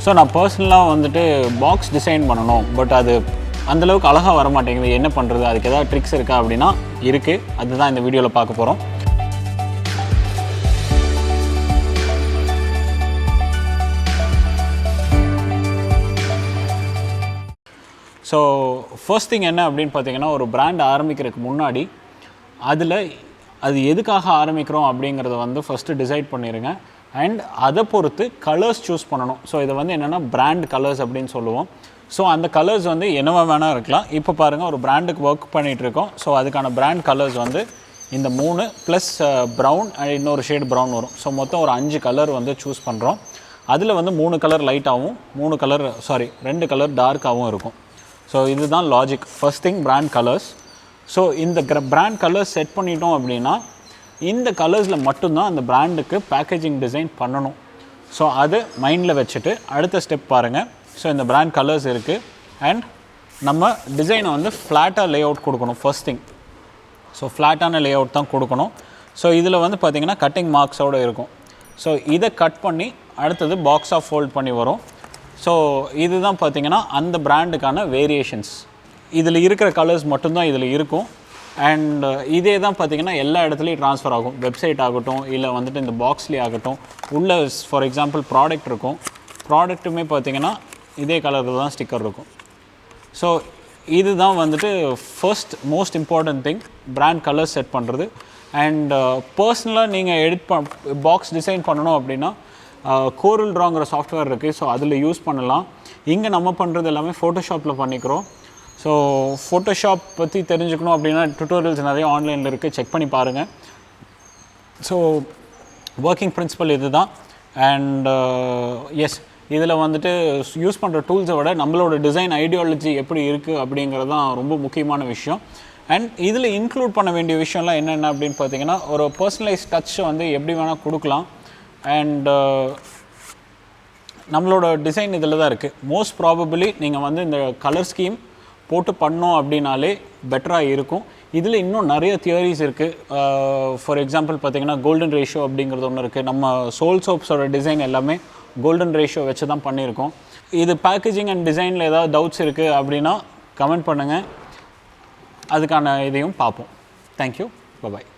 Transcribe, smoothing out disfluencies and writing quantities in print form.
So நான் பர்சனலாக வந்துட்டு பாக்ஸ் டிசைன் பண்ணணும், பட் அது அந்தளவுக்கு அழகாக வர மாட்டேங்குது, என்ன பண்ணுறது, அதுக்கு ஏதாவது ட்ரிக்ஸ் இருக்கா அப்படின்னா இருக்குது. அதுதான் இந்த வீடியோவில் பார்க்க போகிறோம். ஸோ ஃபர்ஸ்ட் திங் என்ன அப்படின்னு பார்த்தீங்கன்னா, ஒரு பிராண்ட் ஆரம்பிக்கிறதுக்கு முன்னாடி அது எதுக்காக ஆரம்பிக்கிறோம் அப்படிங்கிறத வந்து ஃபஸ்ட்டு டிசைட் பண்ணிடுங்க. அண்ட் அதை பொறுத்து கலர்ஸ் சூஸ் பண்ணணும். ஸோ இதை வந்து என்னென்னா பிராண்ட் கலர்ஸ் அப்படின்னு சொல்லுவோம். ஸோ அந்த கலர்ஸ் வந்து என்னவா வேணால் இருக்கலாம். இப்போ பாருங்கள், ஒரு பிராண்டுக்கு ஒர்க் பண்ணிகிட்ருக்கோம். ஸோ அதுக்கான பிராண்ட் கலர்ஸ் வந்து இந்த 3 ப்ளஸ் ப்ரௌன் அண்ட் இன்னொரு ஷேட் ப்ரௌன் வரும். ஸோ மொத்தம் ஒரு 5 கலர் வந்து சூஸ் பண்ணுறோம். அதில் வந்து 3 கலர் லைட்டாகவும் 2 கலர் டார்க்காகவும் இருக்கும். ஸோ இதுதான் logic. First thing brand colours. So இந்த பிராண்ட் கலர்ஸ் செட் பண்ணிட்டோம் அப்படின்னா இந்த கலர்ஸில் மட்டும்தான் அந்த பிராண்டுக்கு பேக்கேஜிங் டிசைன் பண்ணணும். ஸோ அது மைண்டில் வச்சுட்டு அடுத்த ஸ்டெப் பாருங்கள். ஸோ இந்த பிராண்ட் கலர்ஸ் இருக்குது அண்ட் நம்ம டிசைனை வந்து ஃப்ளாட்டாக லே அவுட் கொடுக்கணும் ஃபர்ஸ்ட் திங். ஸோ ஃப்ளாட்டான லே அவுட் தான் கொடுக்கணும். ஸோ இதில் வந்து பார்த்திங்கன்னா கட்டிங் மார்க்ஸோடு இருக்கும். ஸோ இதை கட் பண்ணி அடுத்தது பாக்ஸாக ஃபோல்ட் பண்ணி வரும். ஸோ இதுதான் பார்த்திங்கன்னா அந்த பிராண்டுக்கான வேரியேஷன்ஸ். இதில் இருக்கிற கலர்ஸ் மட்டும்தான் இதில் இருக்கும். அண்ட் இதே தான் பார்த்திங்கன்னா எல்லா இடத்துலையும் ட்ரான்ஸ்ஃபர் ஆகும். வெப்சைட் ஆகட்டும், இல்லை வந்துட்டு இந்த பாக்ஸ்லேயே ஆகட்டும். உள்ள ஃபார் எக்ஸாம்பிள் ப்ராடக்ட் இருக்கும், ப்ராடக்ட்டுமே பார்த்திங்கன்னா இதே கலரில் தான் ஸ்டிக்கர் இருக்கும். ஸோ இதுதான் வந்துட்டு first most important thing, brand colours set பண்ணுறது. அண்ட் பர்சனலாக நீங்கள் பாக்ஸ் டிசைன் பண்ணணும் அப்படின்னா கோரல் ட்ராங்கிற சாஃப்ட்வேர் இருக்குது. ஸோ அதில் யூஸ் பண்ணலாம். இங்கே நம்ம பண்ணுறது எல்லாமே ஃபோட்டோஷாப்பில் பண்ணிக்கிறோம். ஸோ ஃபோட்டோஷாப் பற்றி தெரிஞ்சுக்கணும் அப்படின்னா டுட்டோரியல்ஸ் நிறைய ஆன்லைனில் இருக்குது, செக் பண்ணி பாருங்கள். ஸோ ஒர்க்கிங் பிரின்சிபல் இது தான். அண்ட் எஸ், இதில் வந்துட்டு யூஸ் பண்ணுற டூல்ஸை விட நம்மளோட டிசைன் ஐடியாலஜி எப்படி இருக்குது அப்படிங்கிறது தான் ரொம்ப முக்கியமான விஷயம். அண்ட் இதில் இன்க்ளூட் பண்ண வேண்டிய விஷயம்லாம் என்னென்ன அப்படின்னு பார்த்தீங்கன்னா, ஒரு பர்சனலைஸ் டச்சை வந்து எப்படி வேணால் கொடுக்கலாம். அண்ட் நம்மளோட டிசைன் இதில் தான் இருக்குது. மோஸ்ட் ப்ராபபிளி நீங்கள் வந்து இந்த கலர் ஸ்கீம் போட்டு பண்ணோம் அப்படின்னாலே பெட்டராக இருக்கும். இதில் இன்னும் நிறைய தியரிஸ் இருக்குது. ஃபார் எக்ஸாம்பிள் பார்த்திங்கன்னா கோல்டன் ரேஷியோ அப்படிங்கிறது ஒன்று இருக்குது. நம்ம சோல் சோப்ஸோட டிசைன் எல்லாமே கோல்டன் ரேஷியோ வச்சு தான் பண்ணியிருக்கோம். இது பேக்கேஜிங் அண்ட் டிசைனில் ஏதாவது டவுட்ஸ் இருக்குது அப்படின்னா கமெண்ட் பண்ணுங்கள், அதுக்கான இதையும் பார்ப்போம். தேங்க்யூ, பாய்.